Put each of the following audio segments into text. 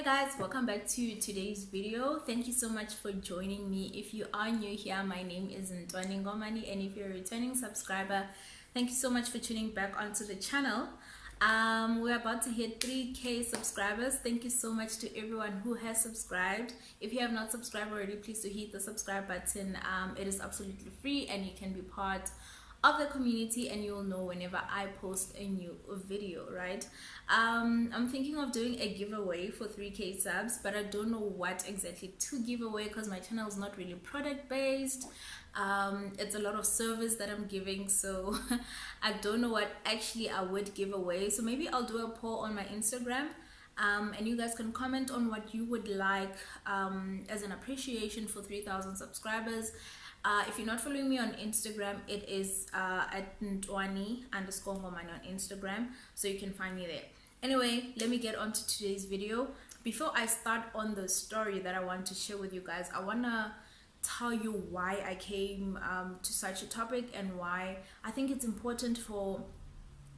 guys, welcome back to today's video. Thank you so much for joining me. If you are new here, my name is Ntwanie Ngomane, and if you're a returning subscriber, thank you so much for tuning back onto the channel. We're about to hit 3K subscribers. Thank you so much to everyone who has subscribed. If you have not subscribed already, please do hit the subscribe button. It is absolutely free and you can be part of the community, and you'll know whenever I post a new video, right? I'm thinking of doing a giveaway for 3K subs, but I don't know what exactly to give away because my channel is not really product based. It's a lot of service that I'm giving, so I don't know what actually I would give away. So maybe I'll do a poll on my Instagram, and you guys can comment on what you would like as an appreciation for 3,000 subscribers. If you're not following me on Instagram, it is at Ntwanie _Ngomane on Instagram, so you can find me there. Anyway, let me get on to today's video. Before I start on the story that I want to share with you guys, I want to tell you why I came to such a topic and why I think it's important for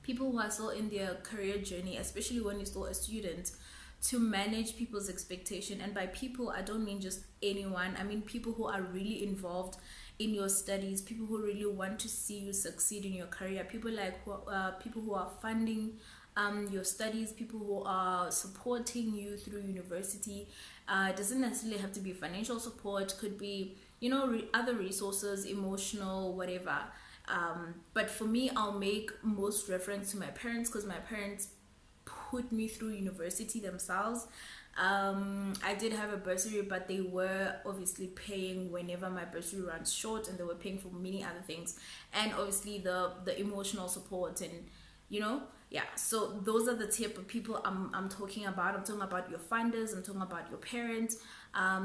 people who are still in their career journey, especially when you're still a student, to manage people's expectation. And by people, I don't mean just anyone. I mean people who are really involved in your studies, people who really want to see you succeed in your career, people like people who are funding your studies, people who are supporting you through university. It doesn't necessarily have to be financial support, could be, you know, other resources, emotional, whatever. But for me, I'll make most reference to my parents because my parents put me through university themselves. I did have a bursary, but they were obviously paying whenever my bursary runs short, and they were paying for many other things, and obviously the emotional support, and you know, yeah. So those are the type of people I'm talking about. I'm talking about your funders, I'm talking about your parents,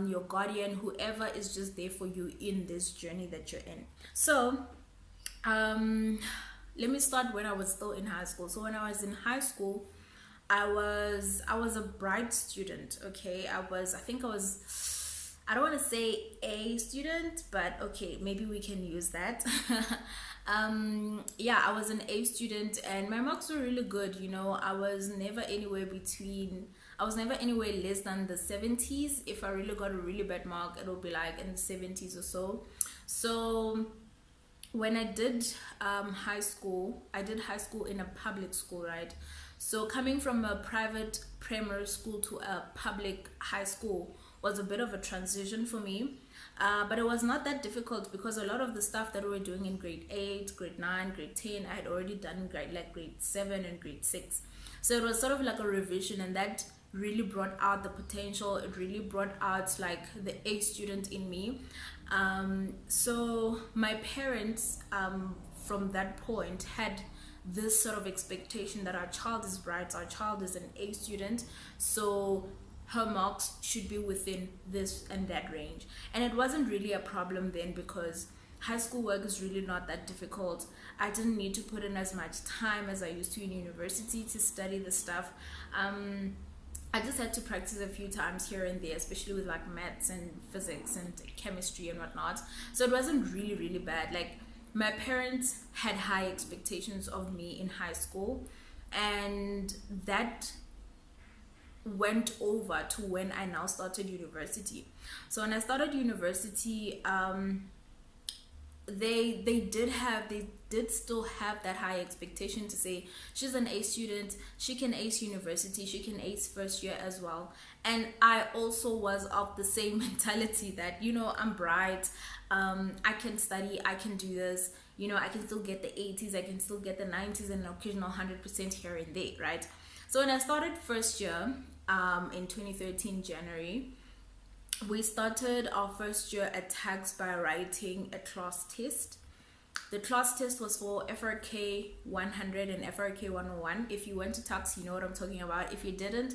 your guardian, whoever is just there for you in this journey that you're in. So let me start when I was still in high school. So when I was in high school, I was a bright student. Okay, I don't want to say a student, but okay, maybe we can use that. Yeah, I was an A student, and my marks were really good. You know, I was never anywhere less than the 70s. If I really got a really bad mark, it would be like in the 70s or so. So when I did high school, I did high school in a public school, right? So coming from a private primary school to a public high school was a bit of a transition for me, but it was not that difficult because a lot of the stuff that we were doing in grade 8, grade 9, grade 10, I had already done in grade 7 and grade 6. So it was sort of like a revision, and that really brought out the potential. It really brought out like the A student in me. So my parents from that point had this sort of expectation that our child is bright, our child is an A student, so her marks should be within this and that range. And it wasn't really a problem then because high school work is really not that difficult. I didn't need to put in as much time as I used to in university to study the stuff. I just had to practice a few times here and there, especially with like maths and physics and chemistry and whatnot. So it wasn't really bad. Like, my parents had high expectations of me in high school, and that went over to when I now started university. So when I started university, they did still have that high expectation to say she's an A student, she can ace university, she can ace first year as well. And I also was of the same mentality that, you know, I'm bright, I can study, I can do this, you know, I can still get the 80s, I can still get the 90s, and an occasional 100% here and there, right? So when I started first year in 2013 January, we started our first year at tax by writing a class test. The class test was for FRK 100 and FRK 101. If you went to tax, you know what I'm talking about. If you didn't,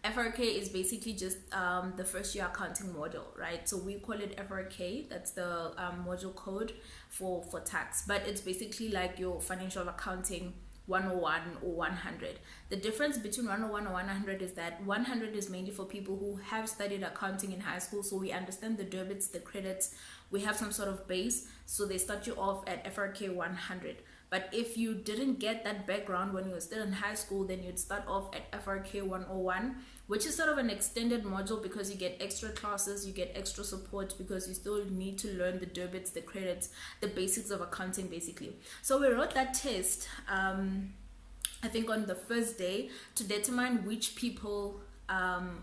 FRK is basically just the first year accounting module, right? So we call it FRK. That's the module code for tax, but it's basically like your financial accounting 101 or 100. The difference between 101 and 100 is that 100 is mainly for people who have studied accounting in high school, so we understand the debits, the credits, we have some sort of base, so they start you off at FRK 100. But if you didn't get that background when you were still in high school, then you'd start off at FRK 101, which is sort of an extended module because you get extra classes, you get extra support because you still need to learn the debits, the credits, the basics of accounting basically. So we wrote that test, I think on the first day, to determine which people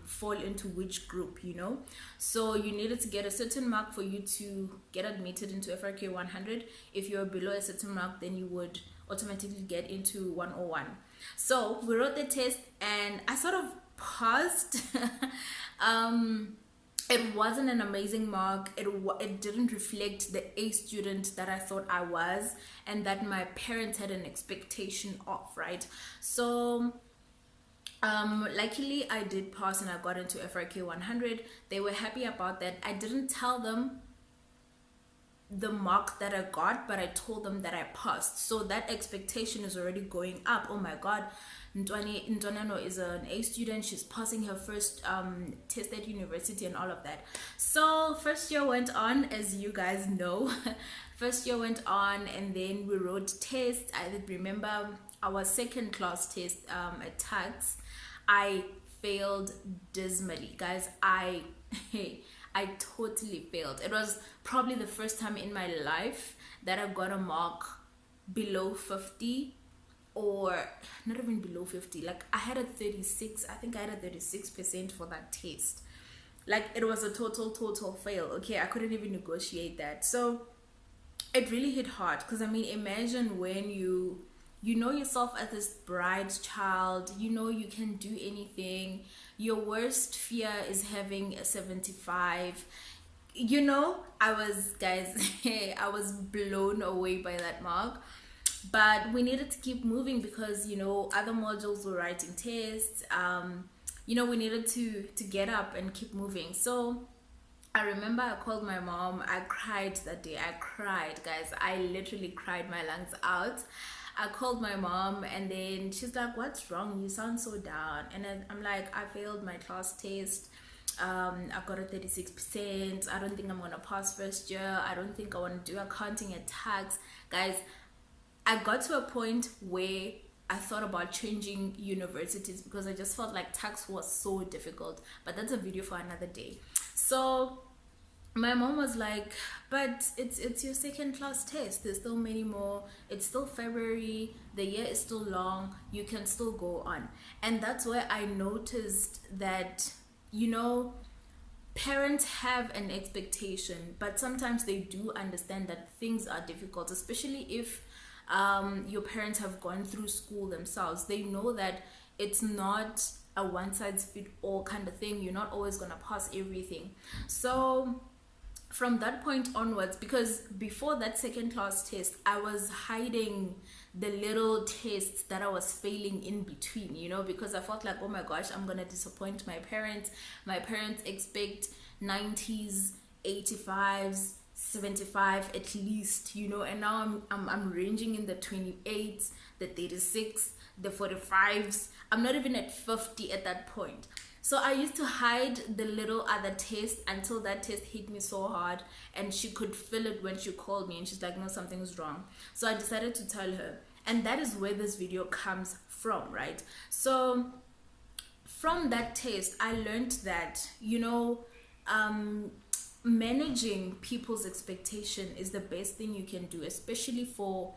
fall into which group, you know. So you needed to get a certain mark for you to get admitted into FRK 100. If you're below a certain mark, then you would automatically get into 101. So we wrote the test and I sort of passed. It wasn't an amazing mark. It didn't reflect the A student that I thought I was and that my parents had an expectation of, right? So luckily I did pass and I got into FRK 100. They were happy about that. I didn't tell them the mark that I got, but I told them that I passed. So that expectation is already going up. Oh my god, Ntwane is an A student, she's passing her first test at university and all of that. So first year went on, as you guys know. First year went on and then we wrote tests. I remember our second class test at tax, I failed dismally, guys. I totally failed. It was probably the first time in my life that I got a mark below 50, or not even below 50. Like I had a 36, I think I had a 36% for that test. Like it was a total fail. Okay, I couldn't even negotiate that. So it really hit hard because I mean, imagine when you know yourself as this bright child, you know you can do anything. Your worst fear is having a 75. You know, I was blown away by that mark. But we needed to keep moving because, you know, other modules were writing tests. You know, we needed to get up and keep moving. So I remember I called my mom. I cried that day. I cried, guys. I literally cried my lungs out. I called my mom and then she's like, what's wrong? You sound so down. And then I'm like, I failed my class test. I got a 36%. I don't think I'm gonna pass first year. I don't think I want to do accounting and tax. Guys, I got to a point where I thought about changing universities because I just felt like tax was so difficult. But that's a video for another day. So my mom was like, but it's your second class test. There's still many more. It's still February. The year is still long. You can still go on. And that's where I noticed that, you know, parents have an expectation, but sometimes they do understand that things are difficult, especially if your parents have gone through school themselves. They know that it's not a one-size-fits-all kind of thing. You're not always gonna pass everything. So from that point onwards, because before that second class test, I was hiding the little tests that I was failing in between, you know, because I felt like, oh my gosh, I'm gonna disappoint my parents. My parents expect 90s, 85s, 75 at least, you know, and now I'm ranging in the 28s, the 36, the 45s. I'm not even at 50 at that point. So I used to hide the little other test until that test hit me so hard and she could feel it when she called me and she's like, no, something's wrong. So I decided to tell her, and that is where this video comes from, right? So from that test, I learned that, you know, managing people's expectation is the best thing you can do, especially for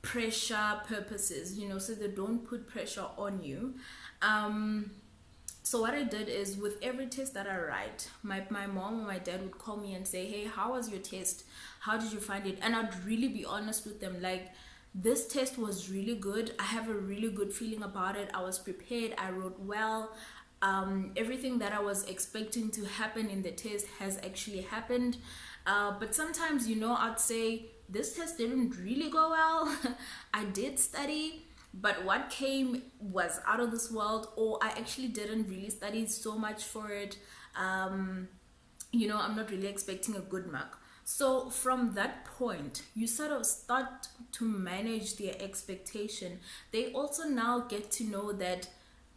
pressure purposes, you know, so they don't put pressure on you. So what I did is, with every test that I write, my mom or my dad would call me and say, hey, how was your test? How did you find it? And I'd really be honest with them, like, this test was really good. I have a really good feeling about it. I was prepared. I wrote well. Everything that I was expecting to happen in the test has actually happened. But sometimes, you know, I'd say this test didn't really go well. I did study, but what came was out of this world, or I actually didn't really study so much for it. You know, I'm not really expecting a good mark. So from that point, you sort of start to manage their expectation. They also now get to know that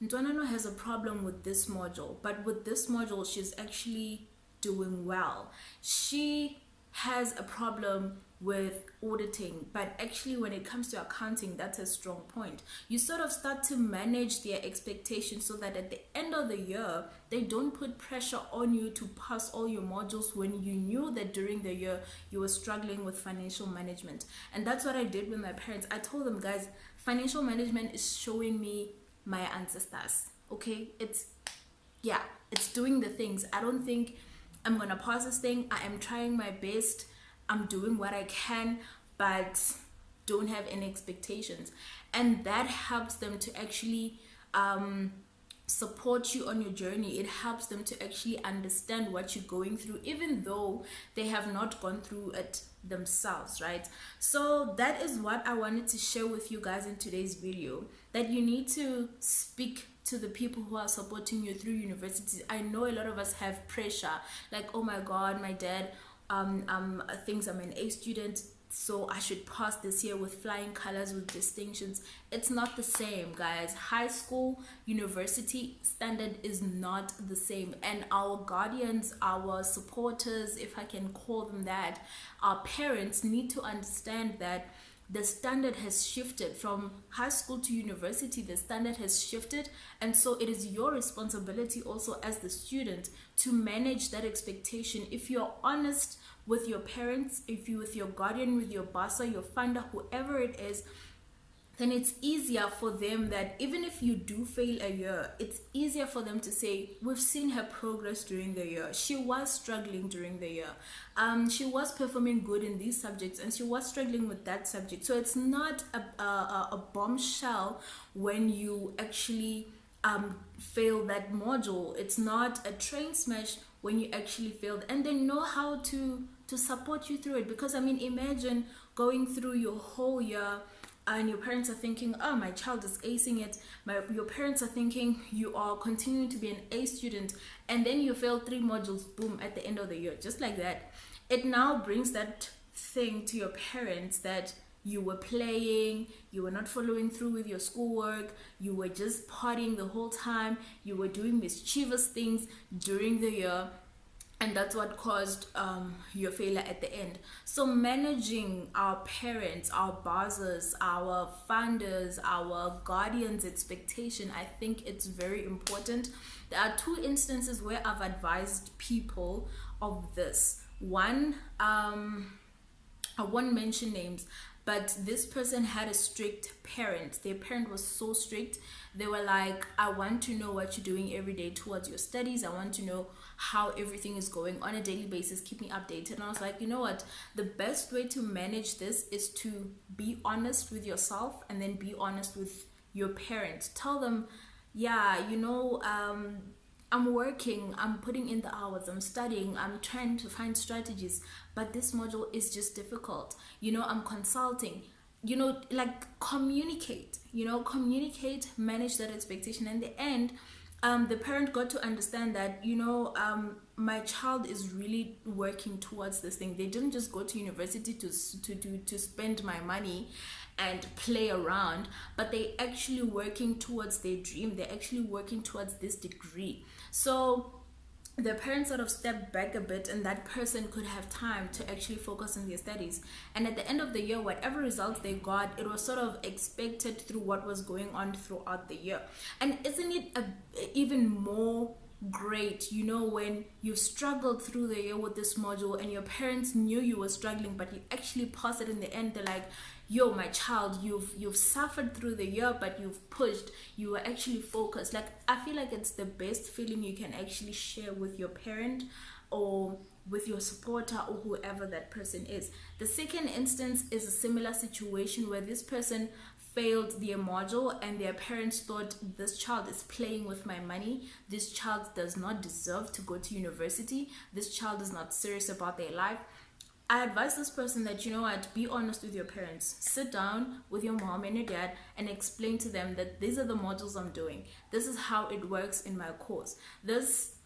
Ntwane has a problem with this module, but with this module, she's actually doing well. She has a problem with auditing, but actually when it comes to accounting, that's a strong point. You sort of start to manage their expectations so that at the end of the year they don't put pressure on you to pass all your modules when you knew that during the year you were struggling with financial management. And that's what I did with my parents. I told them, guys, financial management is showing me my ancestors. Okay, it's doing the things. I don't think I'm gonna pass this thing. I am trying my best. I'm doing what I can, but don't have any expectations. And that helps them to actually support you on your journey. It helps them to actually understand what you're going through, even though they have not gone through it themselves, right? So that is what I wanted to share with you guys in today's video, that you need to speak to the people who are supporting you through university. I know a lot of us have pressure, like, oh my god, my dad thinks I'm an A student, so I should pass this year with flying colors, with distinctions. It's not the same, guys. High school, university standard is not the same. And our guardians, our supporters, if I can call them that, our parents need to understand that the standard has shifted from high school to university. The standard has shifted, and so it is your responsibility also as the student to manage that expectation. If you're honest with your parents, if you with your guardian, with your boss, your funder, whoever it is, then it's easier for them that even if you do fail a year, it's easier for them to say, we've seen her progress during the year. She was struggling during the year. She was performing good in these subjects and she was struggling with that subject. So it's not a bombshell when you actually fail that module. It's not a train smash when you actually failed, and they know how to support you through it. Because I mean, imagine going through your whole year and your parents are thinking, oh, my child is acing it. Your parents are thinking you are continuing to be an A student, and then you fail 3 modules, boom, at the end of the year, just like that. It now brings that thing to your parents that you were playing, you were not following through with your schoolwork, you were just partying the whole time, you were doing mischievous things during the year, and that's what caused your failure at the end. So managing our parents, our bosses, our funders, our guardians' expectation, I think it's very important. There are 2 instances where I've advised people of this. One, I won't mention names, but this person had a strict parent. Their parent was so strict. They were like, I want to know what you're doing every day towards your studies. I want to know how everything is going on a daily basis. Keep me updated. And I was like, you know what? The best way to manage this is to be honest with yourself and then be honest with your parents. Tell them, yeah, you know, I'm working, I'm putting in the hours, I'm studying, I'm trying to find strategies, but this module is just difficult. You know, I'm consulting. You know, like communicate, manage that expectation. And in the end, the parent got to understand that, you know, my child is really working towards this thing. They didn't just go to university to spend my money and play around, but they actually working towards their dream. They're actually working towards this degree. So the parents sort of stepped back a bit, and that person could have time to actually focus on their studies. And at the end of the year, whatever results they got, it was sort of expected through what was going on throughout the year. And isn't it even more great, you know, when you struggled through the year with this module and your parents knew you were struggling, but you actually passed it in the end? They're like, yo, my child, you've suffered through the year, but you've pushed, you were actually focused. Like, I feel like it's the best feeling you can actually share with your parent or with your supporter or whoever that person is. The second instance is a similar situation where this person failed their module and their parents thought, this child is playing with my money, this child does not deserve to go to university, this child is not serious about their life. I advise this person that, you know what, be honest with your parents. Sit down with your mom and your dad and explain to them that these are the modules I'm doing. This is how it works in my course. This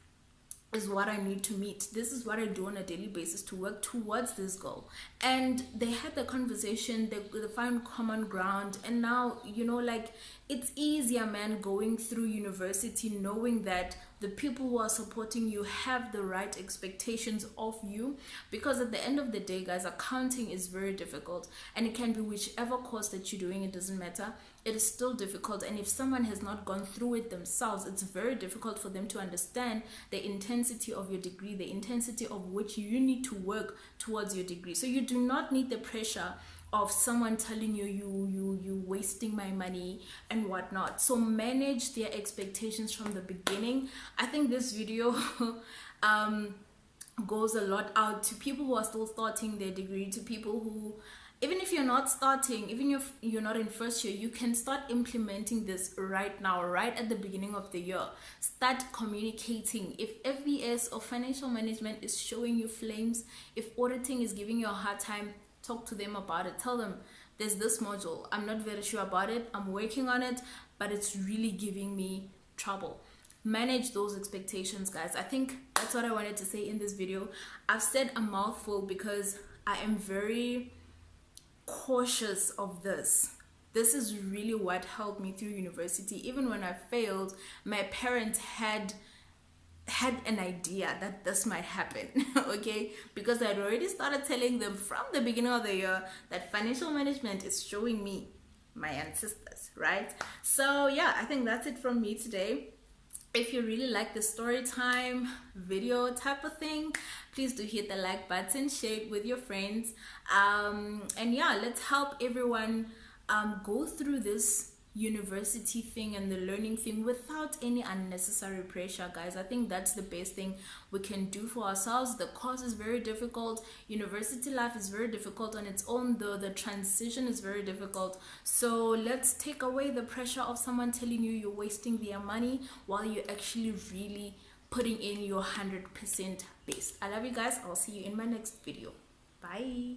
is what I need to meet. This is what I do on a daily basis to work towards this goal. And they had the conversation, they found common ground, and now, you know, like, It's easier, man, going through university knowing that the people who are supporting you have the right expectations of you, because at the end of the day, guys, accounting is very difficult, and it can be whichever course that you're doing, it doesn't matter. It is still difficult, and if someone has not gone through it themselves, it's very difficult for them to understand the intensity of your degree, the intensity of which you need to work towards your degree. So you do not need the pressure of someone telling you wasting my money and whatnot. So manage their expectations from the beginning. I think this video goes a lot out to people who are still starting their degree, to people who, even if you're not starting, even if you're not in first year, you can start implementing this right now, right at the beginning of the year. Start communicating. If FBS or financial management is showing you flames, if auditing is giving you a hard time, talk to them about it. Tell them, there's this module, I'm not very sure about it, I'm working on it, but it's really giving me trouble. Manage those expectations, guys. I think that's what I wanted to say in this video. I've said a mouthful because I am very cautious of this. This is really what helped me through university. Even when I failed, my parents had an idea that this might happen. Okay, because I'd already started telling them from the beginning of the year that financial management is showing me my ancestors, right? So yeah, I think that's it from me today. If you really like the story time video type of thing, please do hit the like button, share it with your friends, and yeah, let's help everyone go through this university thing and the learning thing without any unnecessary pressure, guys. I think that's the best thing we can do for ourselves. The course is very difficult, university life is very difficult on its own, though the transition is very difficult. So let's take away the pressure of someone telling you you're wasting their money while you're actually really putting in your 100% best. I love you guys. I'll see you in my next video. Bye.